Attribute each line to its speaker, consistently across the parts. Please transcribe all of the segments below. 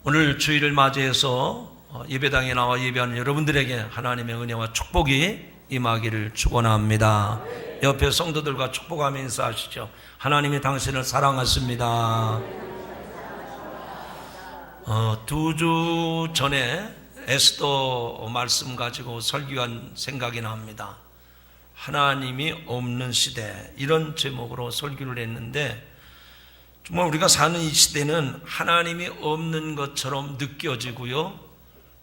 Speaker 1: 오늘 주일을 맞이해서 예배당에 나와 예배하는 여러분들에게 하나님의 은혜와 축복이 임하기를 축원합니다. 옆에 성도들과 축복하며 인사하시죠. 하나님이 당신을 사랑하십니다. 2주 전에 에스더 말씀 가지고 설교한 생각이 납니다. 하나님이 없는 시대, 이런 제목으로 설교를 했는데, 정말 우리가 사는 이 시대는 하나님이 없는 것처럼 느껴지고요,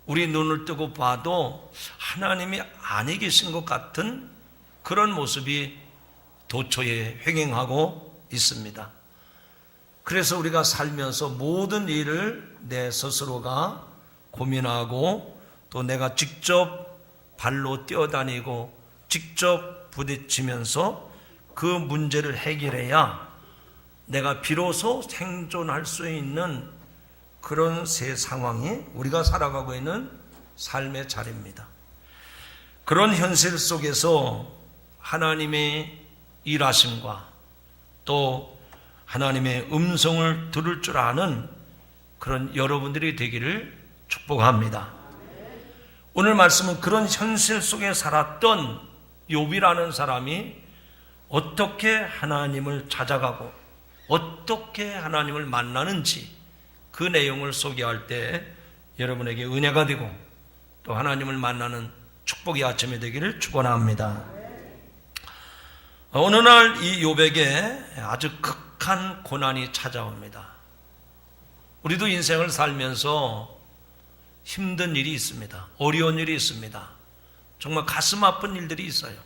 Speaker 1: 우리 눈을 뜨고 봐도 하나님이 아니 계신 것 같은 그런 모습이 도처에 횡행하고 있습니다. 그래서 우리가 살면서 모든 일을 내 스스로가 고민하고, 또 내가 직접 발로 뛰어다니고 직접 부딪히면서 그 문제를 해결해야 내가 비로소 생존할 수 있는 그런 새 상황이 우리가 살아가고 있는 삶의 자리입니다. 그런 현실 속에서 하나님의 일하심과 또 하나님의 음성을 들을 줄 아는 그런 여러분들이 되기를 축복합니다. 오늘 말씀은 그런 현실 속에 살았던 욥이라는 사람이 어떻게 하나님을 찾아가고 어떻게 하나님을 만나는지, 그 내용을 소개할 때 여러분에게 은혜가 되고 또 하나님을 만나는 축복의 아침이 되기를 축원합니다. 어느 날 이 욥에게 아주 극한 고난이 찾아옵니다. 우리도 인생을 살면서 힘든 일이 있습니다. 어려운 일이 있습니다. 정말 가슴 아픈 일들이 있어요.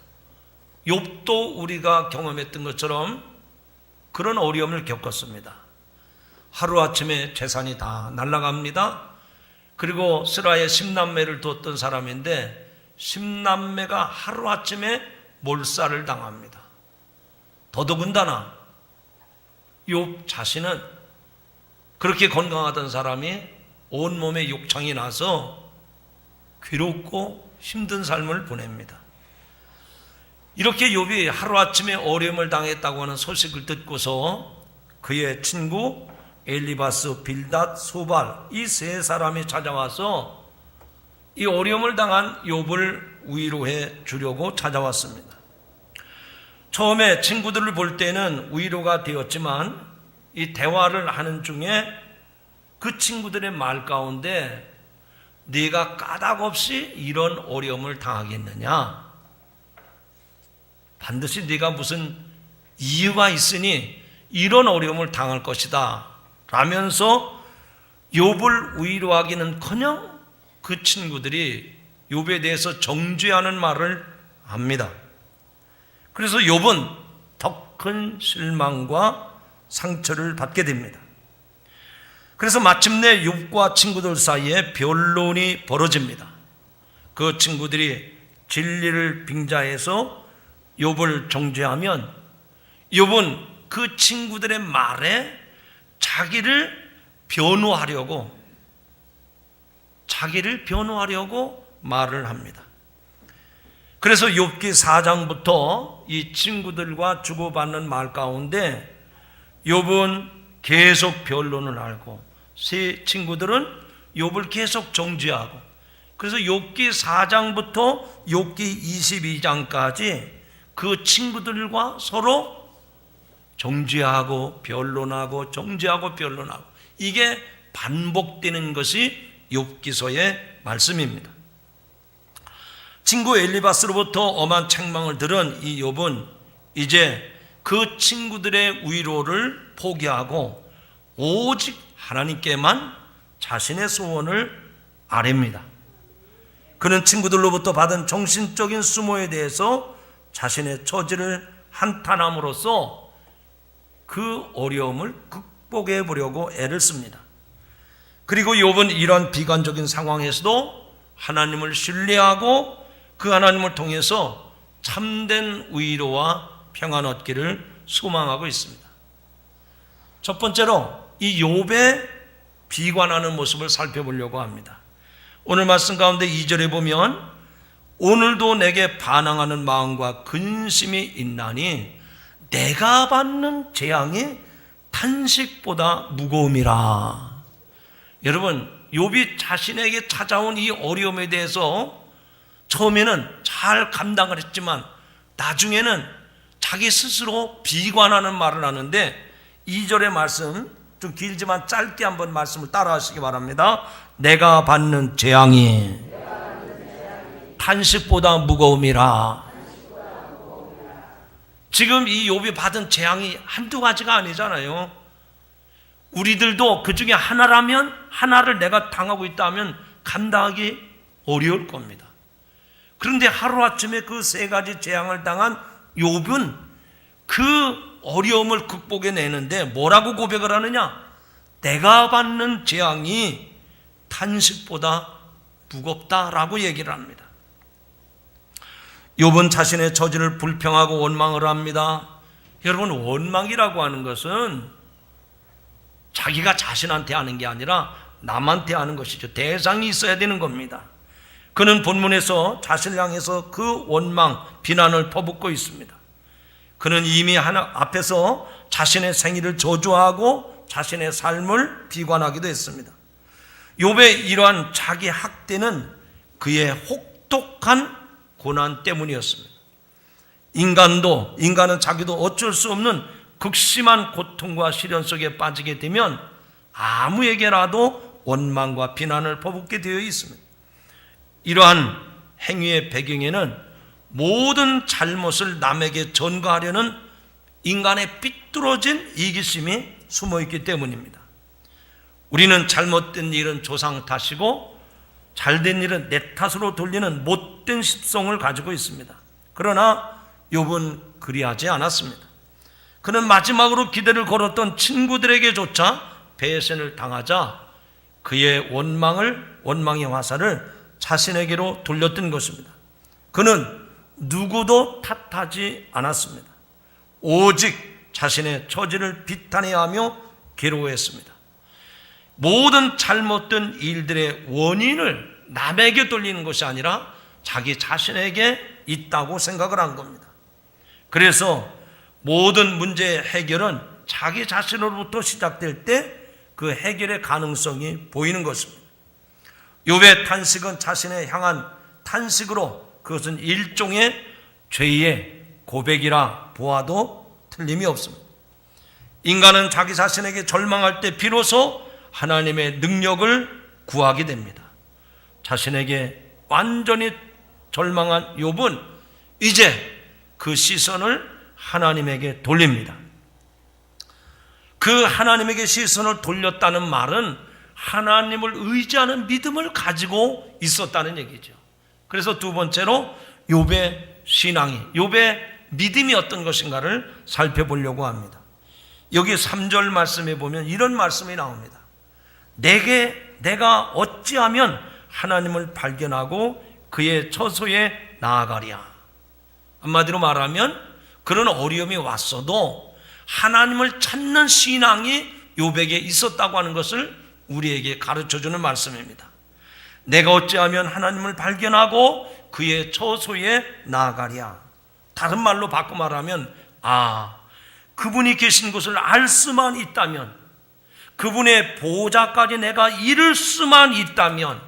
Speaker 1: 욥도 우리가 경험했던 것처럼 그런 어려움을 겪었습니다. 하루아침에 재산이 다 날아갑니다. 그리고 스라의 10남매를 뒀던 사람인데 10남매가 하루아침에 몰살을 당합니다. 더더군다나 욥 자신은 그렇게 건강하던 사람이 온몸에 욕창이 나서 괴롭고 힘든 삶을 보냅니다. 이렇게 욥이 하루아침에 어려움을 당했다고 하는 소식을 듣고서 그의 친구 엘리바스, 빌닷, 소발, 이 세 사람이 찾아와서 이 어려움을 당한 욥을 위로해 주려고 찾아왔습니다. 처음에 친구들을 볼 때는 위로가 되었지만 이 대화를 하는 중에 그 친구들의 말 가운데 네가 까닭없이 이런 어려움을 당하겠느냐? 반드시 네가 무슨 이유가 있으니 이런 어려움을 당할 것이다 라면서 욥을 위로하기는커녕 그 친구들이 욥에 대해서 정죄하는 말을 합니다. 그래서 욥은 더 큰 실망과 상처를 받게 됩니다. 그래서 마침내 욥과 친구들 사이에 변론이 벌어집니다. 그 친구들이 진리를 빙자해서 욥을 정죄하면 욥은 그 친구들의 말에 자기를 변호하려고 말을 합니다. 그래서 욥기 4장부터 이 친구들과 주고받는 말 가운데 욥은 계속 변론을 하고 세 친구들은 욥을 계속 정죄하고, 그래서 욥기 4장부터 욥기 22장까지 그 친구들과 서로 정죄하고 변론하고 정죄하고 변론하고, 이게 반복되는 것이 욥기서의 말씀입니다. 친구 엘리바스로부터 엄한 책망을 들은 이 욥은 이제 그 친구들의 위로를 포기하고 오직 하나님께만 자신의 소원을 아뢰입니다. 그는 친구들로부터 받은 정신적인 수모에 대해서 자신의 처지를 한탄함으로써 그 어려움을 극복해 보려고 애를 씁니다. 그리고 욥은 이런 비관적인 상황에서도 하나님을 신뢰하고 그 하나님을 통해서 참된 위로와 평안 얻기를 소망하고 있습니다. 첫 번째로 이 욥의 비관하는 모습을 살펴보려고 합니다. 오늘 말씀 가운데 2절에 보면 오늘도 내게 반항하는 마음과 근심이 있나니 내가 받는 재앙이 탄식보다 무거움이라. 여러분, 욥이 자신에게 찾아온 이 어려움에 대해서 처음에는 잘 감당을 했지만 나중에는 자기 스스로 비관하는 말을 하는데 2절의 말씀 좀 길지만 짧게 한번 말씀을 따라 하시기 바랍니다. 내가 받는 재앙이 탄식보다 무거움이라. 지금 이 욥이 받은 재앙이 한두 가지가 아니잖아요. 우리들도 그 중에 하나라면, 하나를 내가 당하고 있다면 감당하기 어려울 겁니다. 그런데 하루아침에 그 세 가지 재앙을 당한 욥은 그 어려움을 극복해내는데 뭐라고 고백을 하느냐? 내가 받는 재앙이 탄식보다 무겁다라고 얘기를 합니다. 욥은 자신의 처지를 불평하고 원망을 합니다. 여러분, 원망이라고 하는 것은 자기가 자신한테 하는 게 아니라 남한테 하는 것이죠. 대상이 있어야 되는 겁니다. 그는 본문에서 자신을 향해서 그 원망, 비난을 퍼붓고 있습니다. 그는 이미 하나 앞에서 자신의 생일을 저주하고 자신의 삶을 비관하기도 했습니다. 욥의 이러한 자기 학대는 그의 혹독한 고난 때문이었습니다. 인간은 자기도 어쩔 수 없는 극심한 고통과 시련 속에 빠지게 되면 아무에게라도 원망과 비난을 퍼붓게 되어 있습니다. 이러한 행위의 배경에는 모든 잘못을 남에게 전가하려는 인간의 삐뚤어진 이기심이 숨어있기 때문입니다. 우리는 잘못된 일은 조상 탓이고 잘된 일은 내 탓으로 돌리는 못된 습성을 가지고 있습니다. 그러나 욥은 그리하지 않았습니다. 그는 마지막으로 기대를 걸었던 친구들에게조차 배신을 당하자 그의 원망의 화살을 자신에게로 돌렸던 것입니다. 그는 누구도 탓하지 않았습니다. 오직 자신의 처지를 비탄해하며 괴로워했습니다. 모든 잘못된 일들의 원인을 남에게 돌리는 것이 아니라 자기 자신에게 있다고 생각을 한 겁니다. 그래서 모든 문제의 해결은 자기 자신으로부터 시작될 때 그 해결의 가능성이 보이는 것입니다. 욥의 탄식은 자신에 향한 탄식으로 그것은 일종의 죄의 고백이라 보아도 틀림이 없습니다. 인간은 자기 자신에게 절망할 때 비로소 하나님의 능력을 구하게 됩니다. 자신에게 완전히 절망한 욥은 이제 그 시선을 하나님에게 돌립니다. 그 하나님에게 시선을 돌렸다는 말은 하나님을 의지하는 믿음을 가지고 있었다는 얘기죠. 그래서 두 번째로 욥의 신앙이, 욥의 믿음이 어떤 것인가를 살펴보려고 합니다. 여기 3절 말씀에 보면 이런 말씀이 나옵니다. 내가 어찌하면 하나님을 발견하고 그의 처소에 나아가랴. 한마디로 말하면 그런 어려움이 왔어도 하나님을 찾는 신앙이 욥에게 있었다고 하는 것을 우리에게 가르쳐주는 말씀입니다. 내가 어찌하면 하나님을 발견하고 그의 처소에 나아가랴. 다른 말로 바꿔 말하면 그분이 계신 곳을 알 수만 있다면, 그분의 보호자까지 내가 이룰 수만 있다면,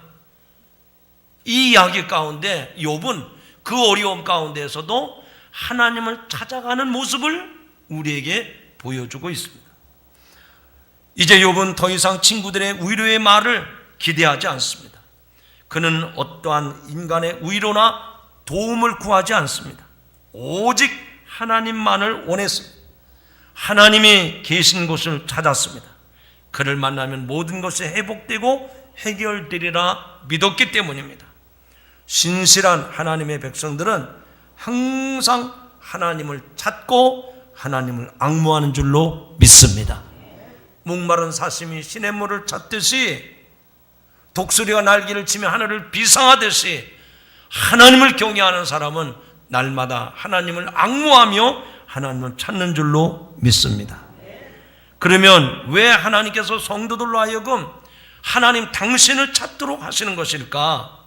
Speaker 1: 이 이야기 가운데 욥은 그 어려움 가운데에서도 하나님을 찾아가는 모습을 우리에게 보여주고 있습니다. 이제 욥은 더 이상 친구들의 위로의 말을 기대하지 않습니다. 그는 어떠한 인간의 위로나 도움을 구하지 않습니다. 오직 하나님만을 원했습니다. 하나님이 계신 곳을 찾았습니다. 그를 만나면 모든 것이 회복되고 해결되리라 믿었기 때문입니다. 신실한 하나님의 백성들은 항상 하나님을 찾고 하나님을 앙모하는 줄로 믿습니다. 목마른 사슴이 시냇물을 찾듯이, 독수리가 날개를 치며 하늘을 비상하듯이 하나님을 경외하는 사람은 날마다 하나님을 앙모하며 하나님을 찾는 줄로 믿습니다. 그러면 왜 하나님께서 성도들로 하여금 하나님 당신을 찾도록 하시는 것일까?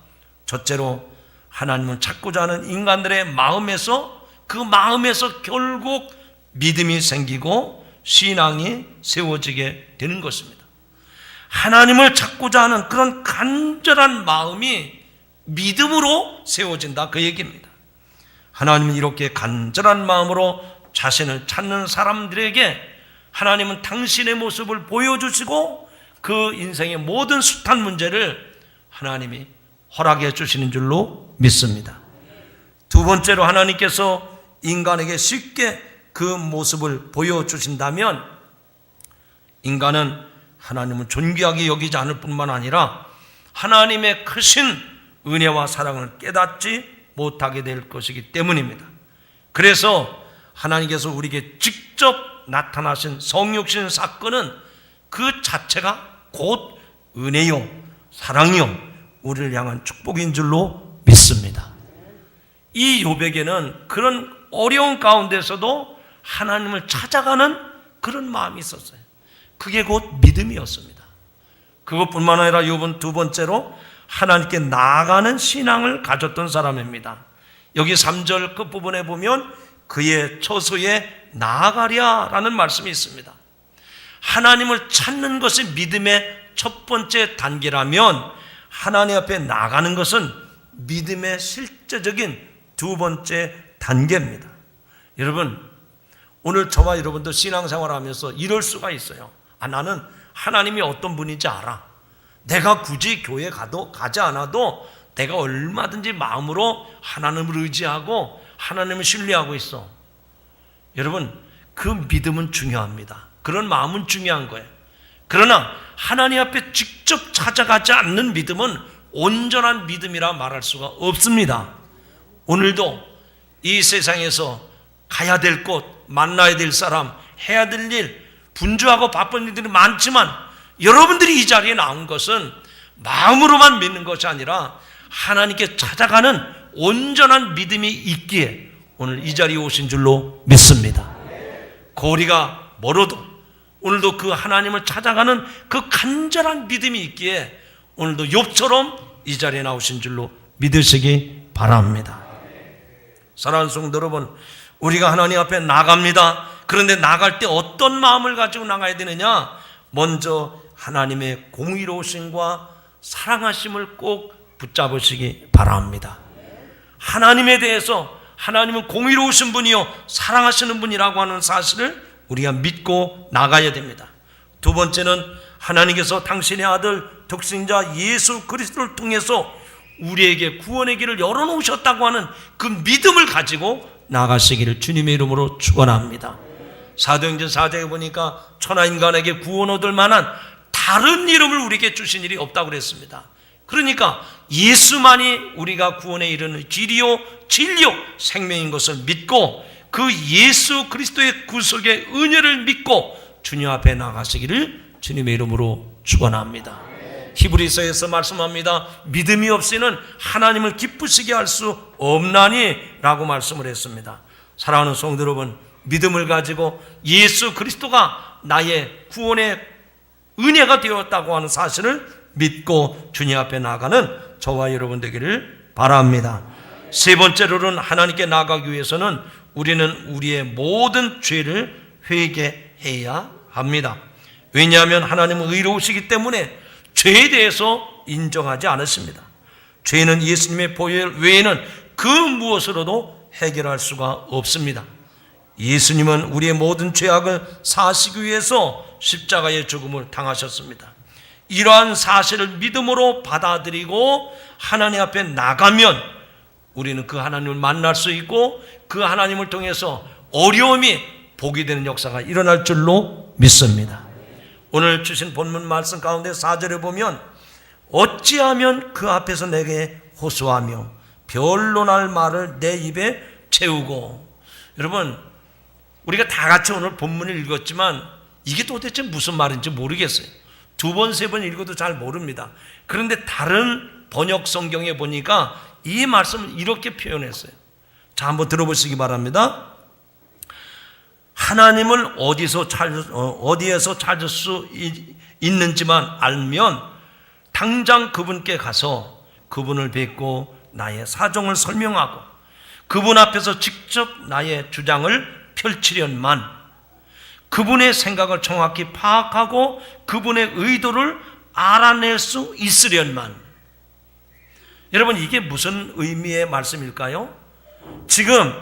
Speaker 1: 첫째로 하나님을 찾고자 하는 인간들의 마음에서, 그 마음에서 결국 믿음이 생기고 신앙이 세워지게 되는 것입니다. 하나님을 찾고자 하는 그런 간절한 마음이 믿음으로 세워진다, 그 얘기입니다. 하나님은 이렇게 간절한 마음으로 자신을 찾는 사람들에게 하나님은 당신의 모습을 보여주시고 그 인생의 모든 숱한 문제를 하나님이 허락해 주시는 줄로 믿습니다. 두 번째로, 하나님께서 인간에게 쉽게 그 모습을 보여주신다면 인간은 하나님을 존귀하게 여기지 않을 뿐만 아니라 하나님의 크신 은혜와 사랑을 깨닫지 못하게 될 것이기 때문입니다. 그래서 하나님께서 우리에게 직접 나타나신 성육신 사건은 그 자체가 곧 은혜요, 사랑이요, 우리를 향한 축복인 줄로 믿습니다. 이 욥에게는 그런 어려운 가운데서도 하나님을 찾아가는 그런 마음이 있었어요. 그게 곧 믿음이었습니다. 그것뿐만 아니라 욥은 두 번째로 하나님께 나아가는 신앙을 가졌던 사람입니다. 여기 3절 끝부분에 보면 그의 처소에 나아가랴라는 말씀이 있습니다. 하나님을 찾는 것이 믿음의 첫 번째 단계라면 하나님 앞에 나가는 것은 믿음의 실제적인 두 번째 단계입니다. 여러분, 오늘 저와 여러분도 신앙생활을 하면서 이럴 수가 있어요. 나는 하나님이 어떤 분인지 알아. 내가 굳이 교회 가지 않아도 내가 얼마든지 마음으로 하나님을 의지하고 하나님을 신뢰하고 있어. 여러분, 그 믿음은 중요합니다. 그런 마음은 중요한 거예요. 그러나 하나님 앞에 직접 찾아가지 않는 믿음은 온전한 믿음이라 말할 수가 없습니다. 오늘도 이 세상에서 가야 될 곳, 만나야 될 사람, 해야 될 일, 분주하고 바쁜 일들이 많지만 여러분들이 이 자리에 나온 것은 마음으로만 믿는 것이 아니라 하나님께 찾아가는 온전한 믿음이 있기에 오늘 이 자리에 오신 줄로 믿습니다. 거리가 멀어도 오늘도 그 하나님을 찾아가는 그 간절한 믿음이 있기에 오늘도 욥처럼 이 자리에 나오신 줄로 믿으시기 바랍니다. 사랑하는 성도 여러분, 우리가 하나님 앞에 나갑니다. 그런데 나갈 때 어떤 마음을 가지고 나가야 되느냐? 먼저 하나님의 공의로우심과 사랑하심을 꼭 붙잡으시기 바랍니다. 하나님에 대해서 하나님은 공의로우신 분이요 사랑하시는 분이라고 하는 사실을 우리가 믿고 나가야 됩니다. 두 번째는 하나님께서 당신의 아들 독생자 예수 그리스도를 통해서 우리에게 구원의 길을 열어놓으셨다고 하는 그 믿음을 가지고 나가시기를 주님의 이름으로 축원합니다. 사도행전 4장에 보니까 천하인간에게 구원 얻을 만한 다른 이름을 우리에게 주신 일이 없다고 그랬습니다. 그러니까 예수만이 우리가 구원에 이르는 길이요 진리요 생명인 것을 믿고 그 예수 그리스도의 구속의 은혜를 믿고 주님 앞에 나가시기를 주님의 이름으로 축원합니다. 히브리서에서 말씀합니다. 믿음이 없이는 하나님을 기쁘시게 할 수 없나니 라고 말씀을 했습니다. 사랑하는 성도 여러분, 믿음을 가지고 예수 그리스도가 나의 구원의 은혜가 되었다고 하는 사실을 믿고 주님 앞에 나가는 저와 여러분 되기를 바랍니다. 세 번째로는 하나님께 나가기 위해서는 우리는 우리의 모든 죄를 회개해야 합니다. 왜냐하면 하나님은 의로우시기 때문에 죄에 대해서 인정하지 않으십니다. 죄는 예수님의 보혈 외에는 그 무엇으로도 해결할 수가 없습니다. 예수님은 우리의 모든 죄악을 사하시기 위해서 십자가의 죽음을 당하셨습니다. 이러한 사실을 믿음으로 받아들이고 하나님 앞에 나가면 우리는 그 하나님을 만날 수 있고 그 하나님을 통해서 어려움이 복이 되는 역사가 일어날 줄로 믿습니다. 오늘 주신 본문 말씀 가운데 4절에 보면 어찌하면 그 앞에서 내게 호소하며 변론할 말을 내 입에 채우고. 여러분, 우리가 다 같이 오늘 본문을 읽었지만 이게 도대체 무슨 말인지 모르겠어요. 두 번, 세 번 읽어도 잘 모릅니다. 그런데 다른 번역 성경에 보니까 이 말씀을 이렇게 표현했어요. 자, 한번 들어보시기 바랍니다. 하나님을 어디에서 찾을 수 있는지만 알면 당장 그분께 가서 그분을 뵙고 나의 사정을 설명하고 그분 앞에서 직접 나의 주장을 펼치련만 그분의 생각을 정확히 파악하고 그분의 의도를 알아낼 수 있으련만. 여러분, 이게 무슨 의미의 말씀일까요? 지금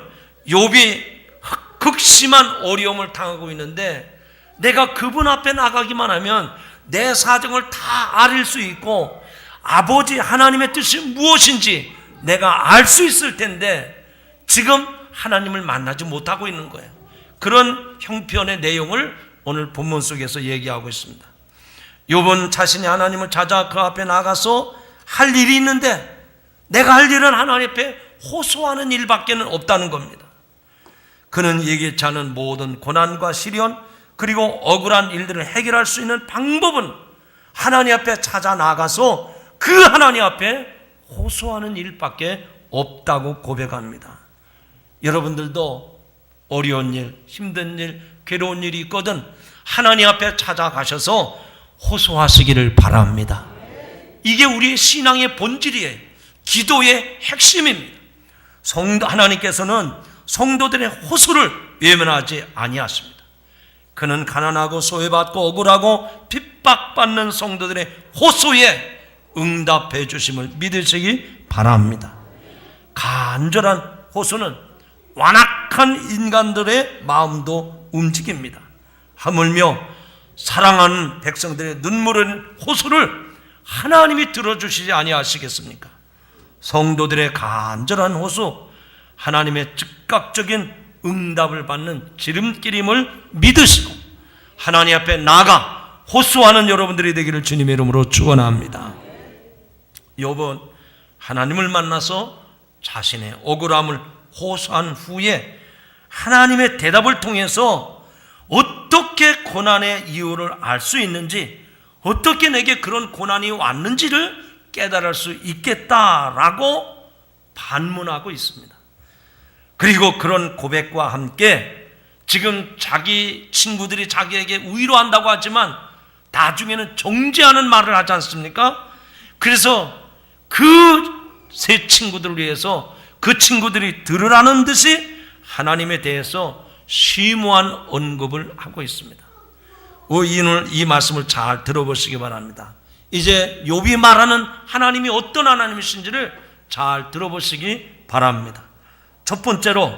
Speaker 1: 욥이 극심한 어려움을 당하고 있는데 내가 그분 앞에 나가기만 하면 내 사정을 다 알릴 수 있고 아버지 하나님의 뜻이 무엇인지 내가 알 수 있을 텐데 지금 하나님을 만나지 못하고 있는 거예요. 그런 형편의 내용을 오늘 본문 속에서 얘기하고 있습니다. 욥은 자신이 하나님을 찾아 그 앞에 나가서 할 일이 있는데 내가 할 일은 하나님 앞에 호소하는 일밖에 없다는 겁니다. 그는 예기치 않은 모든 고난과 시련 그리고 억울한 일들을 해결할 수 있는 방법은 하나님 앞에 찾아 나가서 그 하나님 앞에 호소하는 일밖에 없다고 고백합니다. 여러분들도 어려운 일, 힘든 일, 괴로운 일이 있거든 하나님 앞에 찾아가셔서 호소하시기를 바랍니다. 이게 우리의 신앙의 본질이에요. 기도의 핵심입니다. 하나님께서는 성도들의 호소를 외면하지 아니하십니다. 그는 가난하고 소외받고 억울하고 핍박받는 성도들의 호소에 응답해 주심을 믿으시기 바랍니다. 간절한 호소는 완악한 인간들의 마음도 움직입니다. 하물며 사랑하는 백성들의 눈물을 호소를 하나님이 들어주시지 아니하시겠습니까? 성도들의 간절한 호소, 하나님의 즉각적인 응답을 받는 지름길임을 믿으시고 하나님 앞에 나가 호소하는 여러분들이 되기를 주님의 이름으로 축원합니다. 욥은 하나님을 만나서 자신의 억울함을 호소한 후에 하나님의 대답을 통해서 어떻게 고난의 이유를 알 수 있는지, 어떻게 내게 그런 고난이 왔는지를 깨달을 수 있겠다라고 반문하고 있습니다. 그리고 그런 고백과 함께 지금 자기 친구들이 자기에게 위로한다고 하지만 나중에는 정죄하는 말을 하지 않습니까? 그래서 그 세 친구들을 위해서 그 친구들이 들으라는 듯이 하나님에 대해서 심오한 언급을 하고 있습니다. 오늘 이 말씀을 잘 들어보시기 바랍니다. 이제 욥이 말하는 하나님이 어떤 하나님이신지를 잘 들어보시기 바랍니다. 첫 번째로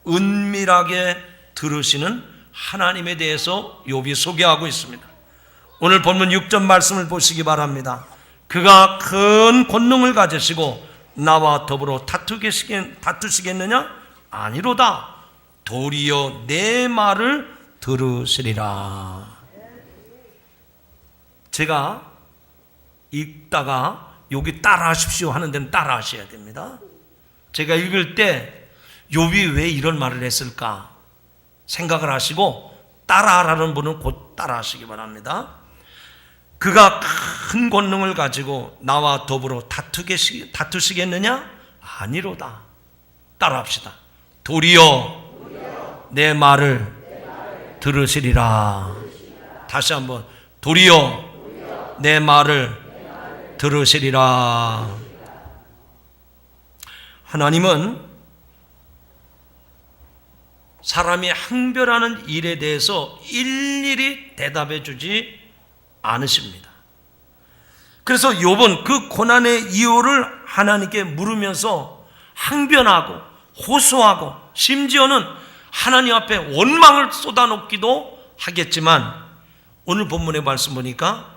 Speaker 1: 은밀하게 들으시는 하나님에 대해서 욥이 소개하고 있습니다. 오늘 본문 6절 말씀을 보시기 바랍니다. 그가 큰 권능을 가지시고 나와 더불어 다투시겠느냐? 아니로다. 도리어 내 말을 들으시리라. 제가 읽다가 여기 따라하십시오 하는 데는 따라하셔야 됩니다. 제가 읽을 때 욥이 왜 이런 말을 했을까 생각을 하시고 따라하라는 분은 곧 따라하시기 바랍니다. 그가 큰 권능을 가지고 나와 더불어 다투시겠느냐? 아니로다. 따라합시다. 도리어 내 말을 들으시리라. 다시 한번 도리어 내 말을 들으시리라. 하나님은 사람이 항변하는 일에 대해서 일일이 대답해 주지 않으십니다. 그래서 욥은 그 고난의 이유를 하나님께 물으면서 항변하고 호소하고 심지어는 하나님 앞에 원망을 쏟아놓기도 하겠지만 오늘 본문의 말씀 보니까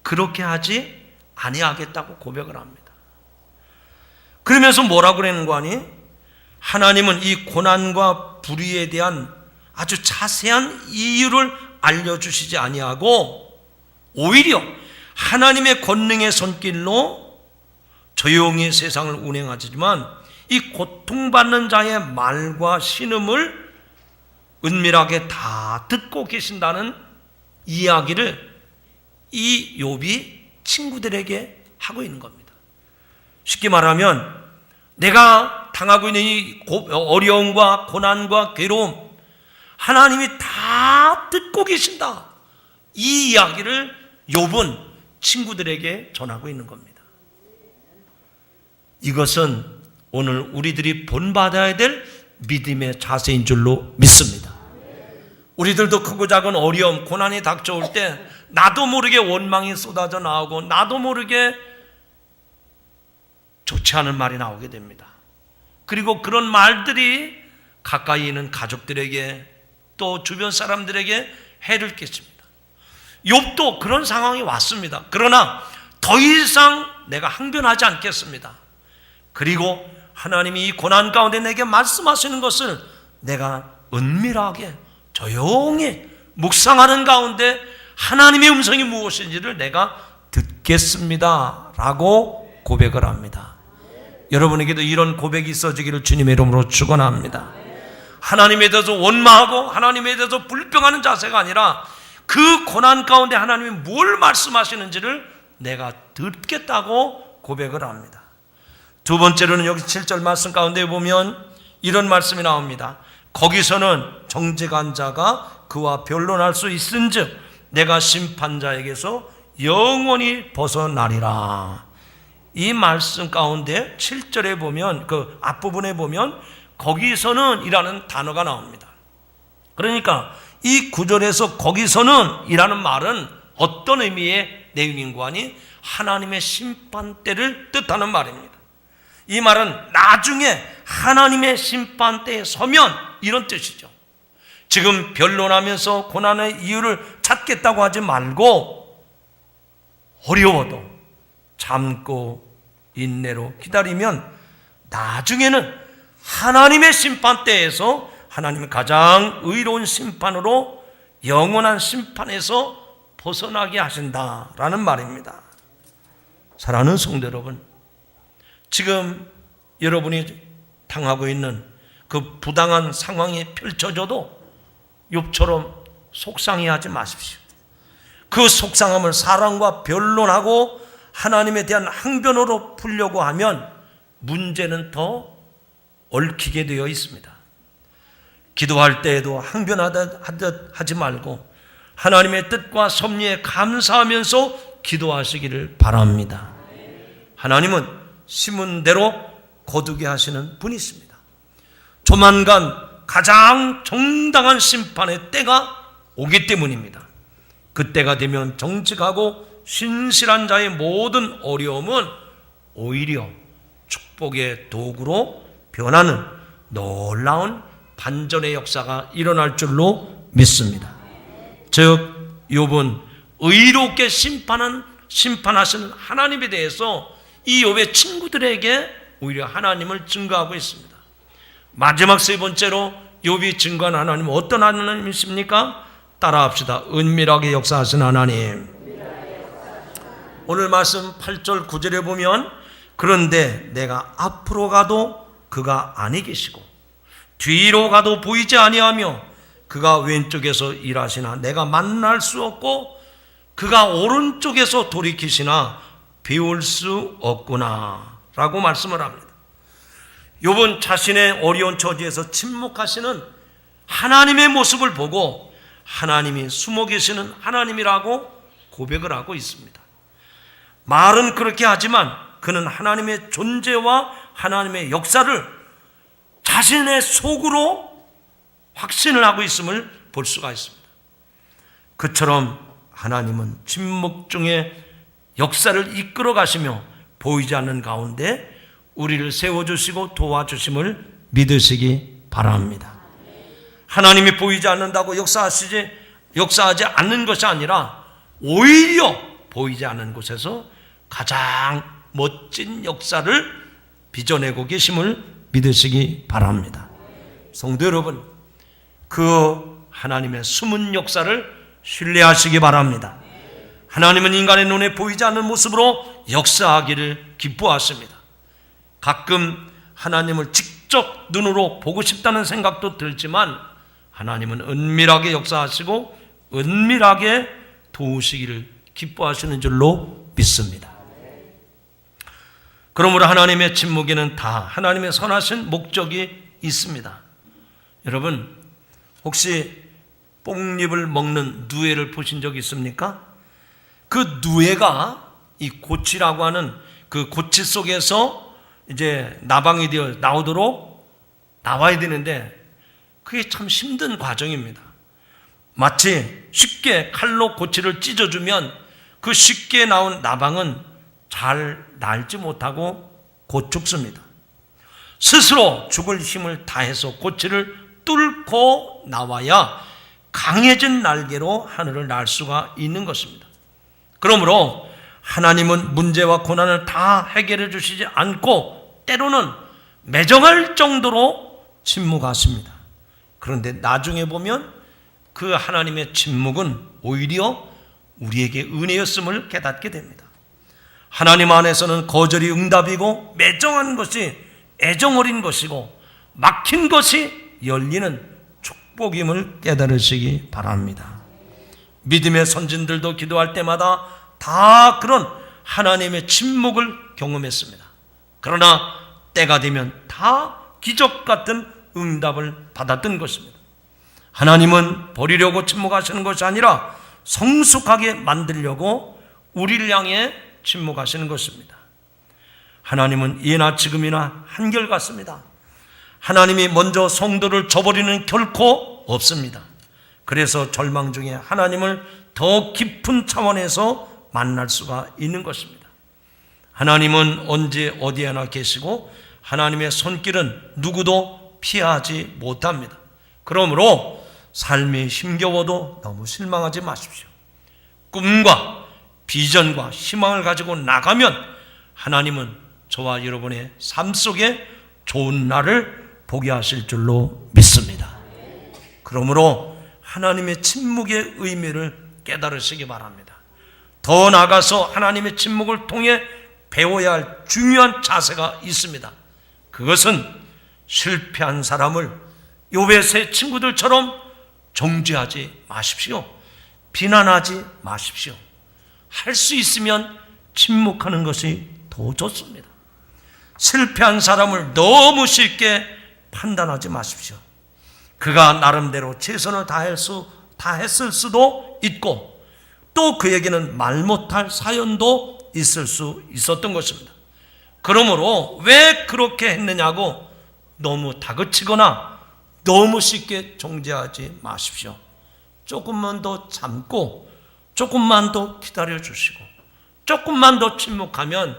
Speaker 1: 그렇게 하지 아니하겠다고 고백을 합니다. 그러면서 뭐라고 그러는 거 아니? 하나님은 이 고난과 불의에 대한 아주 자세한 이유를 알려주시지 아니하고 오히려 하나님의 권능의 손길로 조용히 세상을 운행하지만 이 고통받는 자의 말과 신음을 은밀하게 다 듣고 계신다는 이야기를 이 욥이 친구들에게 하고 있는 겁니다. 쉽게 말하면 내가 당하고 있는 이 어려움과 고난과 괴로움 하나님이 다 듣고 계신다. 이 이야기를 욥은 친구들에게 전하고 있는 겁니다. 이것은 오늘 우리들이 본받아야 될 믿음의 자세인 줄로 믿습니다. 우리들도 크고 작은 어려움, 고난이 닥쳐올 때 나도 모르게 원망이 쏟아져 나오고 나도 모르게 좋지 않은 말이 나오게 됩니다. 그리고 그런 말들이 가까이 있는 가족들에게 또 주변 사람들에게 해를 끼칩니다. 욥도 그런 상황이 왔습니다. 그러나 더 이상 내가 항변하지 않겠습니다. 그리고 하나님이 이 고난 가운데 내게 말씀하시는 것을 내가 은밀하게 조용히 묵상하는 가운데 하나님의 음성이 무엇인지를 내가 듣겠습니다 라고 고백을 합니다. 여러분에게도 이런 고백이 있어지기를 주님의 이름으로 축원합니다. 하나님에 대해서 원망하고 하나님에 대해서 불평하는 자세가 아니라 그 고난 가운데 하나님이 뭘 말씀하시는지를 내가 듣겠다고 고백을 합니다. 두 번째로는 여기 7절 말씀 가운데 보면 이런 말씀이 나옵니다. 거기서는 정직한 자가 그와 변론할 수 있은즉 내가 심판자에게서 영원히 벗어나리라. 이 말씀 가운데 7절에 보면 그 앞부분에 보면 거기서는 이라는 단어가 나옵니다. 그러니까 이 구절에서 거기서는 이라는 말은 어떤 의미의 내용인가 하니 하나님의 심판대를 뜻하는 말입니다. 이 말은 나중에 하나님의 심판대에 서면 이런 뜻이죠. 지금 변론하면서 고난의 이유를 찾겠다고 하지 말고 어려워도 참고 인내로 기다리면 나중에는 하나님의 심판대에서 하나님의 가장 의로운 심판으로 영원한 심판에서 벗어나게 하신다라는 말입니다. 사랑하는 성도 여러분, 지금 여러분이 당하고 있는 그 부당한 상황이 펼쳐져도 욥처럼 속상해하지 마십시오. 그 속상함을 사랑과 변론하고 하나님에 대한 항변으로 풀려고 하면 문제는 더 얽히게 되어 있습니다. 기도할 때에도 항변하듯 하지 말고 하나님의 뜻과 섭리에 감사하면서 기도하시기를 바랍니다. 하나님은 심은 대로 거두게 하시는 분이십니다. 조만간 가장 정당한 심판의 때가 오기 때문입니다. 그때가 되면 정직하고 신실한 자의 모든 어려움은 오히려 축복의 도구로 변하는 놀라운 반전의 역사가 일어날 줄로 믿습니다. 즉 욥은 의롭게 심판하시는 하나님에 대해서 이 욥의 친구들에게 오히려 하나님을 증거하고 있습니다. 마지막 세 번째로 욥이 증거한 하나님은 어떤 하나님이십니까? 따라합시다. 은밀하게 역사하신 하나님. 오늘 말씀 8절 9절에 보면 그런데 내가 앞으로 가도 그가 아니 계시고 뒤로 가도 보이지 아니하며 그가 왼쪽에서 일하시나 내가 만날 수 없고 그가 오른쪽에서 돌이키시나 배울 수 없구나 라고 말씀을 합니다. 욥은 자신의 어려운 처지에서 침묵하시는 하나님의 모습을 보고 하나님이 숨어 계시는 하나님이라고 고백을 하고 있습니다. 말은 그렇게 하지만 그는 하나님의 존재와 하나님의 역사를 자신의 속으로 확신을 하고 있음을 볼 수가 있습니다. 그처럼 하나님은 침묵 중에 역사를 이끌어 가시며 보이지 않는 가운데 우리를 세워주시고 도와주심을 믿으시기 바랍니다. 하나님이 보이지 않는다고 역사하지 않는 것이 아니라 오히려 보이지 않는 곳에서 가장 멋진 역사를 빚어내고 계심을 믿으시기 바랍니다. 성도 여러분, 그 하나님의 숨은 역사를 신뢰하시기 바랍니다. 하나님은 인간의 눈에 보이지 않는 모습으로 역사하기를 기뻐하십니다. 가끔 하나님을 직접 눈으로 보고 싶다는 생각도 들지만 하나님은 은밀하게 역사하시고 은밀하게 도우시기를 기뻐하시는 줄로 믿습니다. 그러므로 하나님의 침묵에는 다 하나님의 선하신 목적이 있습니다. 여러분, 혹시 뽕잎을 먹는 누에를 보신 적 있습니까? 그 누에가 이 고치라고 하는 그 고치 속에서 이제 나방이 되어 나와야 되는데 그게 참 힘든 과정입니다. 마치 쉽게 칼로 고치를 찢어주면 그 쉽게 나온 나방은 잘 날지 못하고 곧 죽습니다. 스스로 죽을 힘을 다해서 고치를 뚫고 나와야 강해진 날개로 하늘을 날 수가 있는 것입니다. 그러므로 하나님은 문제와 고난을 다 해결해 주시지 않고 때로는 매정할 정도로 침묵하십니다. 그런데 나중에 보면 그 하나님의 침묵은 오히려 우리에게 은혜였음을 깨닫게 됩니다. 하나님 안에서는 거절이 응답이고 매정한 것이 애정 어린 것이고 막힌 것이 열리는 축복임을 깨달으시기 바랍니다. 믿음의 선진들도 기도할 때마다 다 그런 하나님의 침묵을 경험했습니다. 그러나 때가 되면 다 기적 같은 응답을 받았던 것입니다. 하나님은 버리려고 침묵하시는 것이 아니라 성숙하게 만들려고 우리를 향해 침묵하시는 것입니다. 하나님은 예나 지금이나 한결같습니다. 하나님이 먼저 성도를 저버리는 결코 없습니다. 그래서 절망 중에 하나님을 더 깊은 차원에서 만날 수가 있는 것입니다. 하나님은 언제 어디에나 계시고 하나님의 손길은 누구도 피하지 못합니다. 그러므로 삶이 힘겨워도 너무 실망하지 마십시오. 꿈과 비전과 희망을 가지고 나가면 하나님은 저와 여러분의 삶 속에 좋은 날을 보게 하실 줄로 믿습니다. 그러므로 하나님의 침묵의 의미를 깨달으시기 바랍니다. 더 나아가서 하나님의 침묵을 통해 배워야 할 중요한 자세가 있습니다. 그것은 실패한 사람을 욥의 세 친구들처럼 정죄하지 마십시오. 비난하지 마십시오. 할 수 있으면 침묵하는 것이 더 좋습니다. 실패한 사람을 너무 쉽게 판단하지 마십시오. 그가 나름대로 최선을 다했을 수도 있고 또 그에게는 말 못할 사연도 있을 수 있었던 것입니다. 그러므로 왜 그렇게 했느냐고 너무 다그치거나 너무 쉽게 정죄하지 마십시오. 조금만 더 참고 조금만 더 기다려 주시고 조금만 더 침묵하면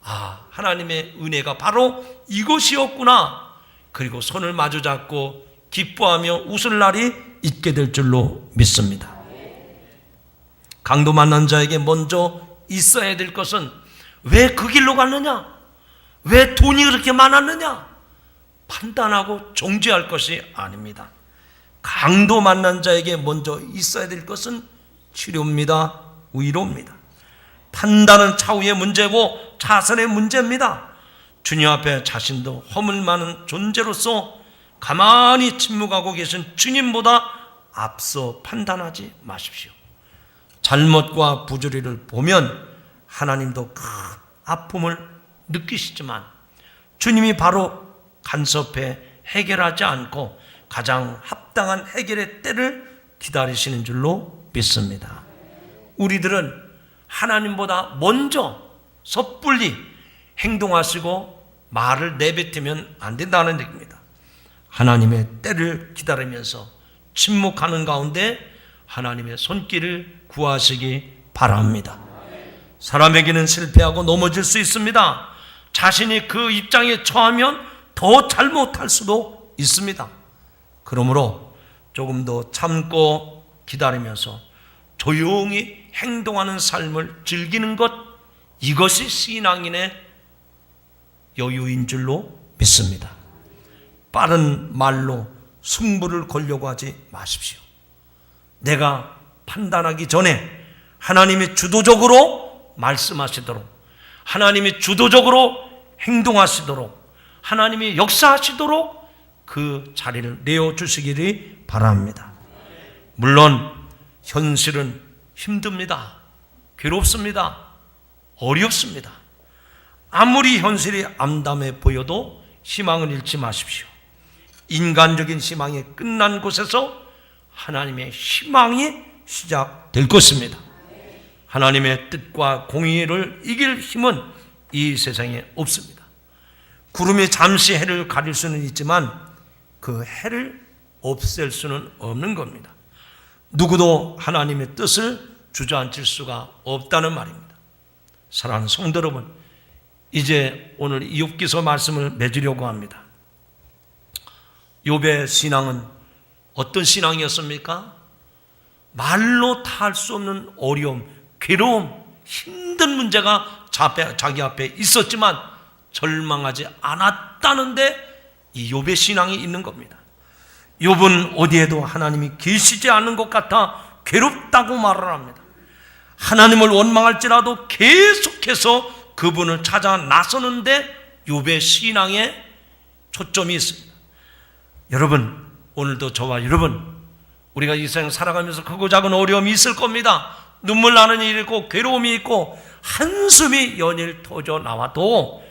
Speaker 1: 하나님의 은혜가 바로 이것이었구나. 그리고 손을 마주 잡고 기뻐하며 웃을 날이 있게 될 줄로 믿습니다. 강도 만난 자에게 먼저 있어야 될 것은 왜 그 길로 갔느냐? 왜 돈이 그렇게 많았느냐? 판단하고 정죄할 것이 아닙니다. 강도 만난 자에게 먼저 있어야 될 것은 치료입니다. 위로입니다. 판단은 차후의 문제고 자선의 문제입니다. 주님 앞에 자신도 허물 많은 존재로서 가만히 침묵하고 계신 주님보다 앞서 판단하지 마십시오. 잘못과 부조리를 보면 하나님도 큰 아픔을 느끼시지만 주님이 바로 간섭해 해결하지 않고 가장 합당한 해결의 때를 기다리시는 줄로 믿습니다. 우리들은 하나님보다 먼저 섣불리 행동하시고 말을 내뱉으면 안 된다는 얘기입니다. 하나님의 때를 기다리면서 침묵하는 가운데 하나님의 손길을 구하시기 바랍니다. 사람에게는 실패하고 넘어질 수 있습니다. 자신이 그 입장에 처하면 더 잘못할 수도 있습니다. 그러므로 조금 더 참고 기다리면서 조용히 행동하는 삶을 즐기는 것, 이것이 신앙인의 여유인 줄로 믿습니다. 빠른 말로 승부를 걸려고 하지 마십시오. 내가 판단하기 전에 하나님이 주도적으로 말씀하시도록, 하나님이 주도적으로 행동하시도록, 하나님이 역사하시도록 그 자리를 내어주시기를 바랍니다. 물론 현실은 힘듭니다. 괴롭습니다. 어렵습니다. 아무리 현실이 암담해 보여도 희망을 잃지 마십시오. 인간적인 희망이 끝난 곳에서 하나님의 희망이 시작될 것입니다. 하나님의 뜻과 공의를 이길 힘은 이 세상에 없습니다. 구름이 잠시 해를 가릴 수는 있지만 그 해를 없앨 수는 없는 겁니다. 누구도 하나님의 뜻을 주저앉힐 수가 없다는 말입니다. 사랑하는 성도 여러분, 이제 오늘 욥기서 말씀을 맺으려고 합니다. 욥의 신앙은 어떤 신앙이었습니까? 말로 다 할 수 없는 어려움, 괴로움, 힘든 문제가 자기 앞에 있었지만 절망하지 않았다는데 이 욥의 신앙이 있는 겁니다. 욥은 어디에도 하나님이 계시지 않는 것 같아 괴롭다고 말을 합니다. 하나님을 원망할지라도 계속해서 그분을 찾아 나서는데 욥의 신앙에 초점이 있습니다. 여러분, 오늘도 저와 여러분, 우리가 이 세상 살아가면서 크고 작은 어려움이 있을 겁니다. 눈물 나는 일이 있고 괴로움이 있고 한숨이 연일 터져 나와도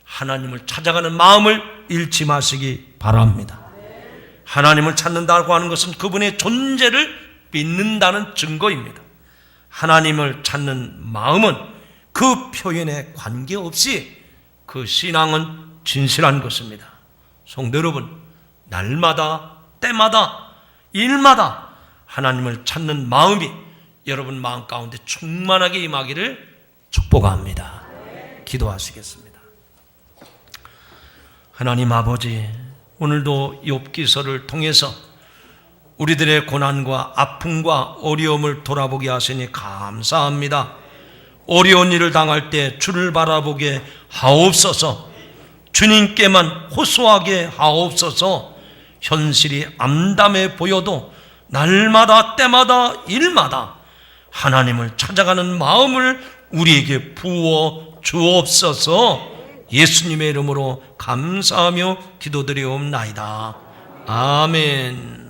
Speaker 1: 하나님을 찾아가는 마음을 잃지 마시기 바랍니다. 하나님을 찾는다고 하는 것은 그분의 존재를 믿는다는 증거입니다. 하나님을 찾는 마음은 그 표현에 관계없이 그 신앙은 진실한 것입니다. 성도 여러분, 날마다 때마다 일마다 하나님을 찾는 마음이 여러분 마음 가운데 충만하게 임하기를 축복합니다. 기도하시겠습니다. 하나님 아버지, 오늘도 욥기서를 통해서 우리들의 고난과 아픔과 어려움을 돌아보게 하시니 감사합니다. 어려운 일을 당할 때 주를 바라보게 하옵소서. 주님께만 호소하게 하옵소서. 현실이 암담해 보여도 날마다 때마다 일마다 하나님을 찾아가는 마음을 우리에게 부어 주옵소서. 예수님의 이름으로 감사하며 기도드리옵나이다. 아멘.